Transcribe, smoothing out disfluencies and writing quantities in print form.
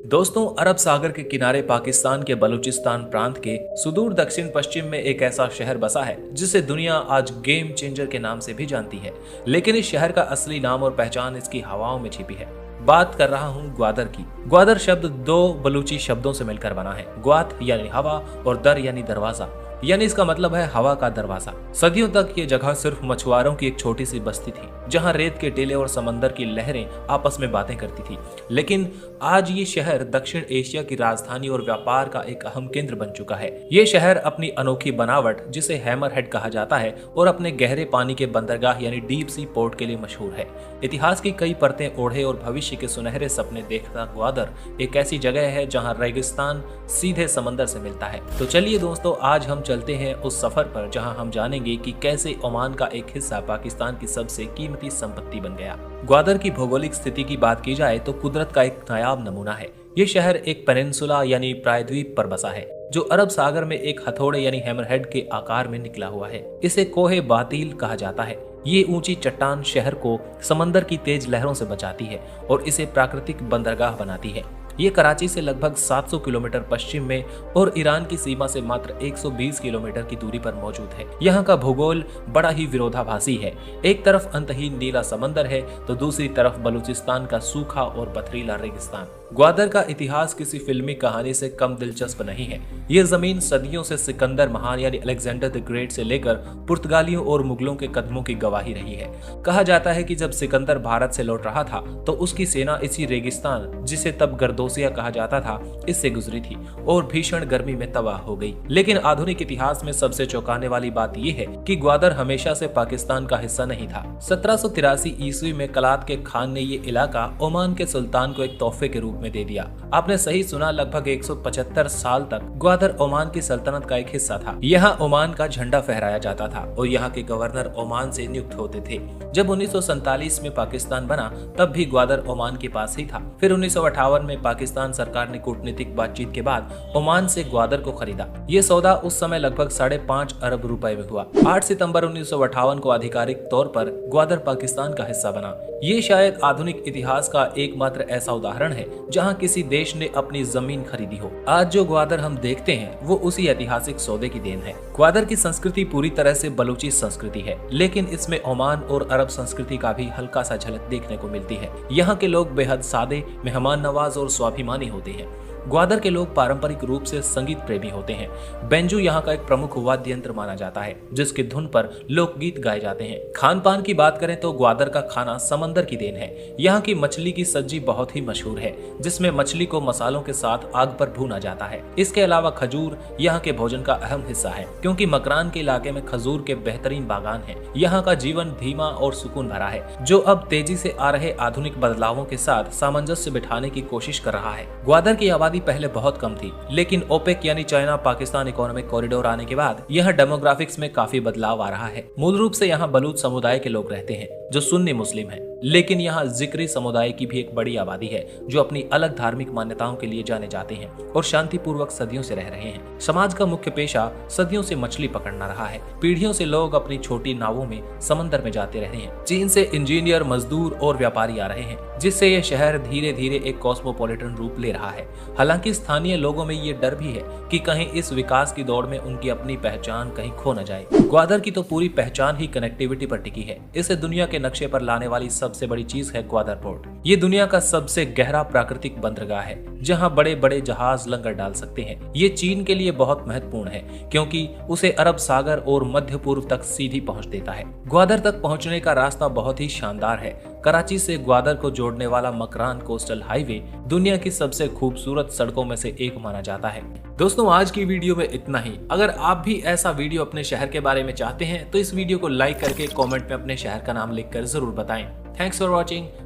दोस्तों, अरब सागर के किनारे पाकिस्तान के बलूचिस्तान प्रांत के सुदूर दक्षिण पश्चिम में एक ऐसा शहर बसा है जिसे दुनिया आज गेम चेंजर के नाम से भी जानती है। लेकिन इस शहर का असली नाम और पहचान इसकी हवाओं में छिपी है। बात कर रहा हूँ ग्वादर की। ग्वादर शब्द दो बलूची शब्दों से मिलकर बना है। ग्वात यानी हवा और दर यानी दरवाजा, यानी इसका मतलब है हवा का दरवाजा। सदियों तक ये जगह सिर्फ मछुआरों की एक छोटी सी बस्ती थी, जहां रेत के टीले और समंदर की लहरें आपस में बातें करती थी। लेकिन आज ये शहर दक्षिण एशिया की राजधानी और व्यापार का एक अहम केंद्र बन चुका है। ये शहर अपनी अनोखी बनावट, जिसे हैमरहेड कहा जाता है, और अपने गहरे पानी के बंदरगाह यानी डीप सी पोर्ट के लिए मशहूर है। इतिहास की कई परतें ओढ़े और भविष्य के सुनहरे सपने देखता ग्वादर एक ऐसी जगह है जहां रेगिस्तान सीधे समंदर से मिलता है। तो चलिए दोस्तों, आज हम चलते हैं उस सफर पर जहां हम जानेंगे कि कैसे ओमान का एक हिस्सा पाकिस्तान की सबसे कीमती संपत्ति बन गया। ग्वादर की भौगोलिक स्थिति की बात की जाए तो कुदरत का एक नायाब नमूना है। ये शहर एक पेनिनसुला यानी प्रायद्वीप पर बसा है, जो अरब सागर में एक हथौड़े यानी हैमरहेड के आकार में निकला हुआ है। इसे कोहे बातिल कहा जाता है। ये ऊंची चट्टान शहर को समंदर की तेज लहरों से बचाती है और इसे प्राकृतिक बंदरगाह बनाती है। ये कराची से लगभग 700 किलोमीटर पश्चिम में और ईरान की सीमा से मात्र 120 किलोमीटर की दूरी पर मौजूद है। यहाँ का भूगोल बड़ा ही विरोधाभासी है। एक तरफ अंतहीन नीला समंदर है तो दूसरी तरफ बलूचिस्तान का सूखा और पथरीला रेगिस्तान। ग्वादर का इतिहास किसी फिल्मी कहानी से कम दिलचस्प नहीं है। ये जमीन सदियों से सिकंदर महान यानी अलेक्जेंडर द ग्रेट से लेकर पुर्तगालियों और मुगलों के कदमों की गवाही रही है। कहा जाता है कि जब सिकंदर भारत से लौट रहा था तो उसकी सेना इसी रेगिस्तान, जिसे तब गर्दोसिया कहा जाता था, इससे गुजरी थी और भीषण गर्मी में तबाह हो गई। लेकिन आधुनिक इतिहास में सबसे चौंकाने वाली बात यह है कि ग्वादर हमेशा से पाकिस्तान का हिस्सा नहीं था। 1783 ईस्वी में कलात के खान ने ये इलाका ओमान के सुल्तान को एक तोहफे के रूप में दे दिया। आपने सही सुना, लगभग 175 साल तक ग्वादर ओमान की सल्तनत का एक हिस्सा था। यहाँ ओमान का झंडा फहराया जाता था और यहाँ के गवर्नर ओमान से नियुक्त होते थे। जब 1947 में पाकिस्तान बना तब भी ग्वादर ओमान के पास ही था। फिर 1958 में पाकिस्तान सरकार ने कूटनीतिक बातचीत के बाद ओमान से ग्वादर को खरीदा। ये सौदा उस समय लगभग 5.5 अरब रुपए में हुआ। 8 सितंबर 1958 को आधिकारिक तौर पर ग्वादर पाकिस्तान का हिस्सा बना। ये शायद आधुनिक इतिहास का एकमात्र ऐसा उदाहरण है जहां किसी देश ने अपनी जमीन खरीदी हो। आज जो ग्वादर हम देखते हैं वो उसी ऐतिहासिक सौदे की देन है। ग्वादर की संस्कृति पूरी तरह से बलूची संस्कृति है, लेकिन इसमें ओमान और अरब संस्कृति का भी हल्का सा झलक देखने को मिलती है। यहाँ के लोग बेहद सादे, मेहमान नवाज और स्वाभिमानी होते हैं। ग्वादर के लोग पारंपरिक रूप से संगीत प्रेमी होते हैं। बेंजू यहाँ का एक प्रमुख वाद्य यंत्र माना जाता है, जिसकी धुन पर लोकगीत गाए जाते हैं। खान पान की बात करें तो ग्वादर का खाना समंदर की देन है। यहाँ की मछली की सब्जी बहुत ही मशहूर है, जिसमें मछली को मसालों के साथ आग पर भूना जाता है। इसके अलावा खजूर यहाँ के भोजन का अहम हिस्सा है, क्योंकि मकरान के इलाके में खजूर के बेहतरीन बागान है। यहाँ का जीवन धीमा और सुकून भरा है, जो अब तेजी से आ रहे आधुनिक बदलावों के साथ सामंजस्य बिठाने की कोशिश कर रहा है। ग्वादर की आबादी पहले बहुत कम थी, लेकिन ओपेक यानी चाइना पाकिस्तान इकोनॉमिक कॉरिडोर आने के बाद यह डेमोग्राफिक्स में काफी बदलाव आ रहा है। मूल रूप से यहाँ बलूच समुदाय के लोग रहते हैं, जो सुन्नी मुस्लिम हैं। लेकिन यहाँ जिक्री समुदाय की भी एक बड़ी आबादी है, जो अपनी अलग धार्मिक मान्यताओं के लिए जाने जाते हैं और शांतिपूर्वक सदियों से रह रहे हैं। समाज का मुख्य पेशा सदियों से मछली पकड़ना रहा है। पीढ़ियों से लोग अपनी छोटी नावों में समंदर में जाते रहे हैं। चीन से इंजीनियर, मजदूर और व्यापारी आ रहे हैं, जिससे यह शहर धीरे धीरे एक कॉस्मोपॉलिटन रूप ले रहा है। हालांकि स्थानीय लोगों में ये डर भी है कि कहीं इस विकास की दौड़ में उनकी अपनी पहचान कहीं खो न जाए। ग्वादर की तो पूरी पहचान ही कनेक्टिविटी पर टिकी है। इसे दुनिया के नक्शे पर लाने वाली सबसे बड़ी चीज है ग्वादर पोर्ट। ये दुनिया का सबसे गहरा प्राकृतिक बंदरगाह है, जहां बड़े बड़े जहाज लंगर डाल सकते हैं। ये चीन के लिए बहुत महत्वपूर्ण है, क्योंकि उसे अरब सागर और मध्य पूर्व तक सीधी पहुंच देता है। ग्वादर तक पहुंचने का रास्ता बहुत ही शानदार है। कराची से ग्वादर को जोड़ने वाला मकरान कोस्टल हाईवे दुनिया की सबसे खूबसूरत सड़कों में से एक माना जाता है। दोस्तों, आज की वीडियो में इतना ही। अगर आप भी ऐसा वीडियो अपने शहर के बारे में चाहते हैं तो इस वीडियो को लाइक करके कमेंट में अपने शहर का नाम लिखकर जरूर बताएं। Thanks for watching.